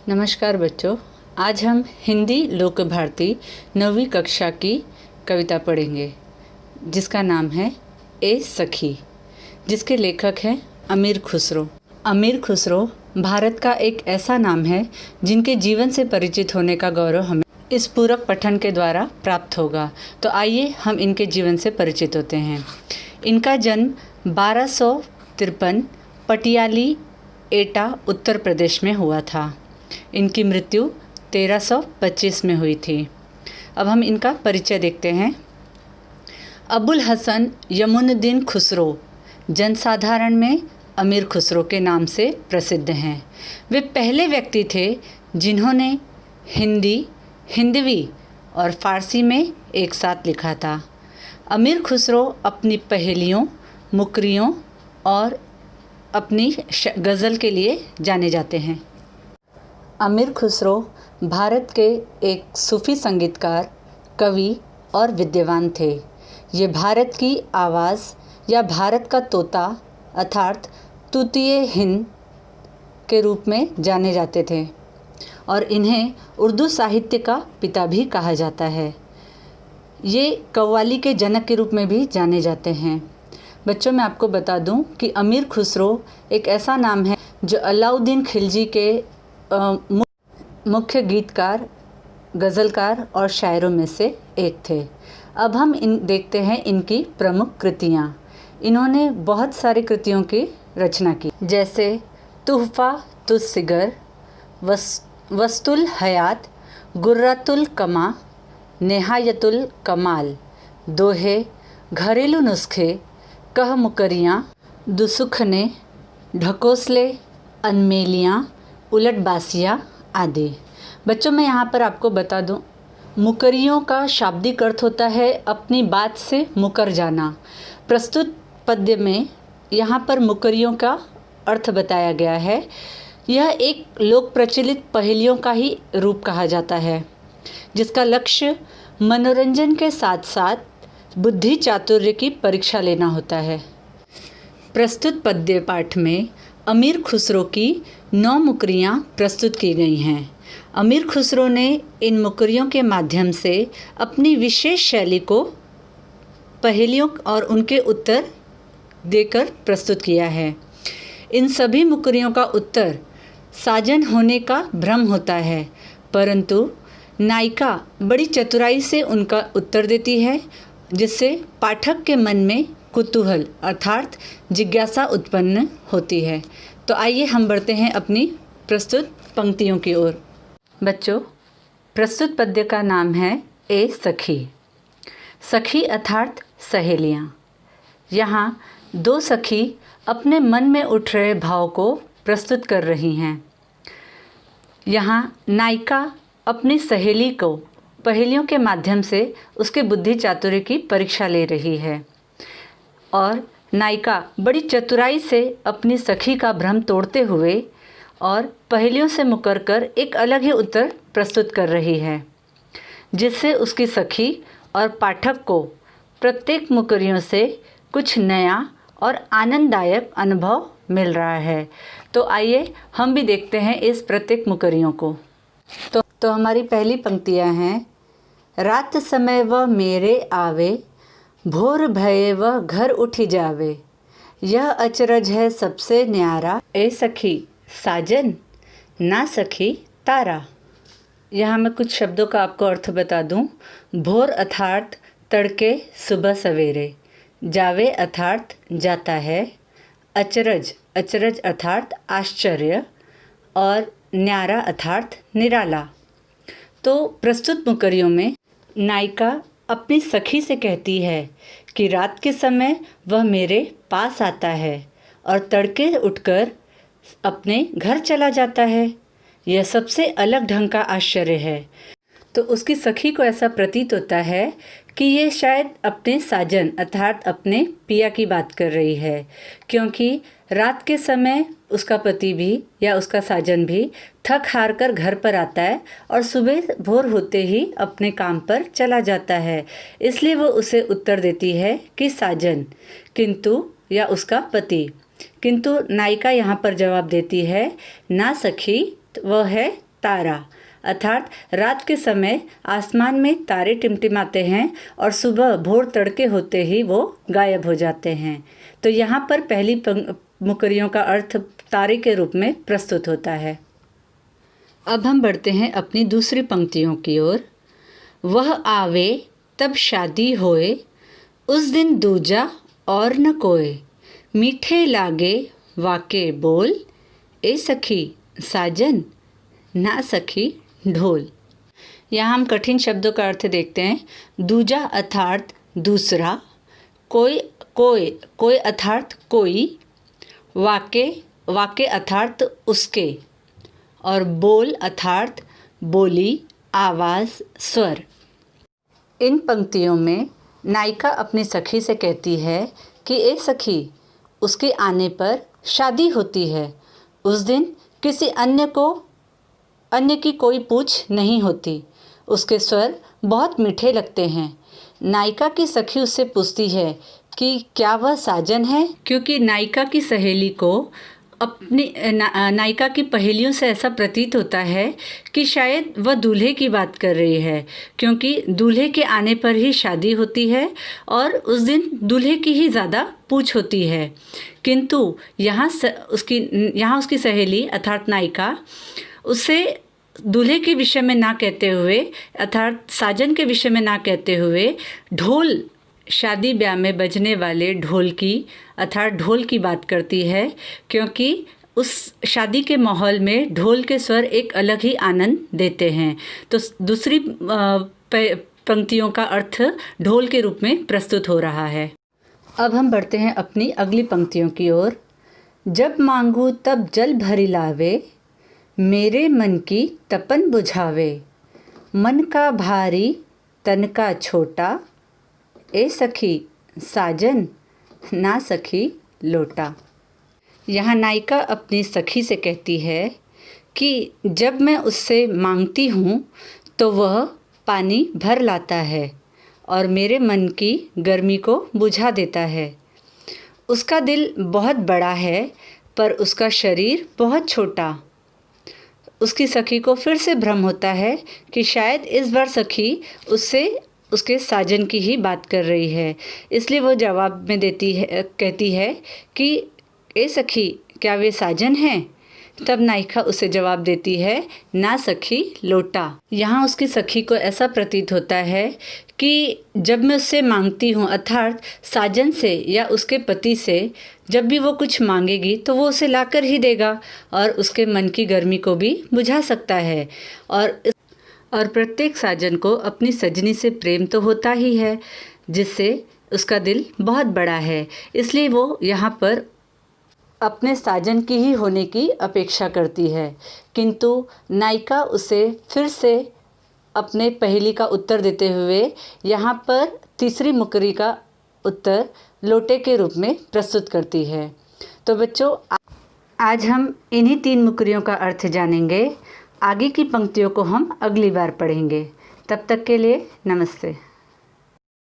नमस्कार बच्चों, आज हम हिंदी लोक भारती 9वीं कक्षा की कविता पढ़ेंगे जिसका नाम है ए सखी, जिसके लेखक हैं अमीर खुसरो। अमीर खुसरो भारत का एक ऐसा नाम है जिनके जीवन से परिचित होने का गौरव हमें इस पूरक पठन के द्वारा प्राप्त होगा। तो आइए हम इनके जीवन से परिचित होते हैं। इनका जन्म 1253 पटियाली एटा उत्तर प्रदेश में हुआ था। इनकी मृत्यु 1325 में हुई थी। अब हम इनका परिचय देखते हैं। अबुल हसन यमुनुद्दीन खुसरो जनसाधारण में अमीर खुसरो के नाम से प्रसिद्ध हैं। वे पहले व्यक्ति थे जिन्होंने हिंदी, हिंदवी और फ़ारसी में एक साथ लिखा था। अमीर खुसरो अपनी पहेलियों, मुकरियों और अपनी गज़ल के लिए जाने जाते हैं। अमीर खुसरो भारत के एक सूफ़ी संगीतकार, कवि और विद्वान थे। ये भारत की आवाज़ या भारत का तोता अर्थात तूतिए हिंद के रूप में जाने जाते थे और इन्हें उर्दू साहित्य का पिता भी कहा जाता है। ये कव्वाली के जनक के रूप में भी जाने जाते हैं। बच्चों, मैं आपको बता दूं कि अमीर खुसरो एक ऐसा नाम है जो अलाउद्दीन खिलजी के मुख्य गीतकार, गज़लकार और शायरों में से एक थे। अब हम देखते हैं इनकी प्रमुख कृतियाँ। इन्होंने बहुत सारी कृतियों की रचना की, जैसे तुहफ़ा तुस्सिगर, वस्तुल हयात, गुर्रतुल कमा, नेहायतुल कमाल, दोहे, घरेलू नुस्खे, कह मुकरियाँ, दुसुखने, ढकोसले, अनमेलियाँ, उलटबासियाँ आदि। बच्चों, मैं यहाँ पर आपको बता दूँ, मुकरियों का शाब्दिक अर्थ होता है अपनी बात से मुकर जाना। प्रस्तुत पद्य में यहाँ पर मुकरियों का अर्थ बताया गया है। यह एक लोक प्रचलित पहेलियों का ही रूप कहा जाता है, जिसका लक्ष्य मनोरंजन के साथ साथ बुद्धि चातुर्य की परीक्षा लेना होता है। प्रस्तुत पद्य पाठ में अमीर खुसरो की 9 मुकरियाँ प्रस्तुत की गई हैं। अमीर खुसरो ने इन मुकरियों के माध्यम से अपनी विशेष शैली को पहेलियों और उनके उत्तर देकर प्रस्तुत किया है। इन सभी मुकरियों का उत्तर साजन होने का भ्रम होता है, परंतु नायिका बड़ी चतुराई से उनका उत्तर देती है, जिससे पाठक के मन में कुतूहल अर्थात जिज्ञासा उत्पन्न होती है। तो आइए हम बढ़ते हैं अपनी प्रस्तुत पंक्तियों की ओर। बच्चों, प्रस्तुत पद्य का नाम है ए सखी। सखी अर्थात सहेलियाँ। यहाँ 2 सखी अपने मन में उठ रहे भाव को प्रस्तुत कर रही हैं। यहाँ नायिका अपनी सहेली को पहेलियों के माध्यम से उसके बुद्धि चातुर्य की परीक्षा ले रही है और नायिका बड़ी चतुराई से अपनी सखी का भ्रम तोड़ते हुए और पहेलियों से मुकर कर एक अलग ही उत्तर प्रस्तुत कर रही है, जिससे उसकी सखी और पाठक को प्रत्येक मुकरियों से कुछ नया और आनंददायक अनुभव मिल रहा है। तो आइए हम भी देखते हैं इस प्रत्येक मुकरियों को। तो हमारी पहली पंक्तियाँ हैं। रात समय वह मेरे आवे, भोर भये वह घर उठी जावे, यह अचरज है सबसे न्यारा, ए सखी साजन ना सखी तारा। यहाँ मैं कुछ शब्दों का आपको अर्थ बता दूँ। भोर अर्थात तड़के, सुबह सवेरे। जावे अर्थात जाता है। अचरज, अचरज अर्थात आश्चर्य। और न्यारा अर्थात निराला। तो प्रस्तुत मुकरियों में नायिका अपनी सखी से कहती है कि रात के समय वह मेरे पास आता है और तड़के उठकर अपने घर चला जाता है। यह सबसे अलग ढंग का आश्चर्य है। तो उसकी सखी को ऐसा प्रतीत होता है कि ये शायद अपने साजन अर्थात अपने पिया की बात कर रही है, क्योंकि रात के समय उसका पति भी या उसका साजन भी थक हार कर घर पर आता है और सुबह भोर होते ही अपने काम पर चला जाता है। इसलिए वो उसे उत्तर देती है कि साजन, किंतु या उसका पति। किंतु नायिका यहाँ पर जवाब देती है ना सखी, वह है तारा, अर्थात रात के समय आसमान में तारे टिमटिमाते हैं और सुबह भोर तड़के होते ही वो गायब हो जाते हैं। तो यहाँ पर पहली मुकरियों का अर्थ तारे के रूप में प्रस्तुत होता है। अब हम बढ़ते हैं अपनी दूसरी पंक्तियों की ओर। वह आवे तब शादी होए, उस दिन दूजा और न कोय, मीठे लागे वाके बोल, ए सखी साजन ना सखी ढोल। यहाँ हम कठिन शब्दों का अर्थ देखते हैं। दूजा अर्थात दूसरा, कोई कोई कोई अर्थात कोई, वाके वाके अर्थात उसके, और बोल अर्थात बोली, आवाज़, स्वर। इन पंक्तियों में नायिका अपनी सखी से कहती है कि ए सखी, उसके आने पर शादी होती है, उस दिन किसी अन्य की कोई पूछ नहीं होती, उसके स्वर बहुत मीठे लगते हैं। नायिका की सखी उससे पूछती है कि क्या वह साजन है, क्योंकि नायिका की सहेली को अपनी नायिका की पहेलियों से ऐसा प्रतीत होता है कि शायद वह दूल्हे की बात कर रही है, क्योंकि दूल्हे के आने पर ही शादी होती है और उस दिन दूल्हे की ही ज़्यादा पूछ होती है। किंतु यहाँ उसकी सहेली अर्थात नायिका उससे दूल्हे के विषय में ना कहते हुए अर्थात साजन के विषय में ना कहते हुए ढोल, शादी ब्याह में बजने वाले ढोल की अर्थात ढोल की बात करती है, क्योंकि उस शादी के माहौल में ढोल के स्वर एक अलग ही आनंद देते हैं। तो दूसरी पंक्तियों का अर्थ ढोल के रूप में प्रस्तुत हो रहा है। अब हम बढ़ते हैं अपनी अगली पंक्तियों की ओर। जब मांगू तब जल भरी लावे, मेरे मन की तपन बुझावे, मन का भारी तन का छोटा, ए सखी साजन ना सखी लोटा। यहाँ नायिका अपनी सखी से कहती है कि जब मैं उससे मांगती हूँ तो वह पानी भर लाता है और मेरे मन की गर्मी को बुझा देता है। उसका दिल बहुत बड़ा है पर उसका शरीर बहुत छोटा। उसकी सखी को फिर से भ्रम होता है कि शायद इस बार सखी उससे उसके साजन की ही बात कर रही है, इसलिए वो जवाब में कहती है कि ए सखी, क्या वे साजन हैं? तब नायिका उसे जवाब देती है, ना सखी लोटा। यहाँ उसकी सखी को ऐसा प्रतीत होता है कि जब मैं उससे मांगती हूँ अर्थात साजन से या उसके पति से, जब भी वो कुछ मांगेगी तो वो उसे लाकर ही देगा और उसके मन की गर्मी को भी बुझा सकता है। और प्रत्येक साजन को अपनी सजनी से प्रेम तो होता ही है, जिससे उसका दिल बहुत बड़ा है, इसलिए वो यहाँ पर अपने साजन की ही होने की अपेक्षा करती है। किंतु नायिका उसे फिर से अपने पहेली का उत्तर देते हुए यहाँ पर तीसरी मुकरी का उत्तर लोटे के रूप में प्रस्तुत करती है। तो बच्चों, आज हम इन्हीं 3 मुकरियों का अर्थ जानेंगे। आगे की पंक्तियों को हम अगली बार पढ़ेंगे। तब तक के लिए नमस्ते।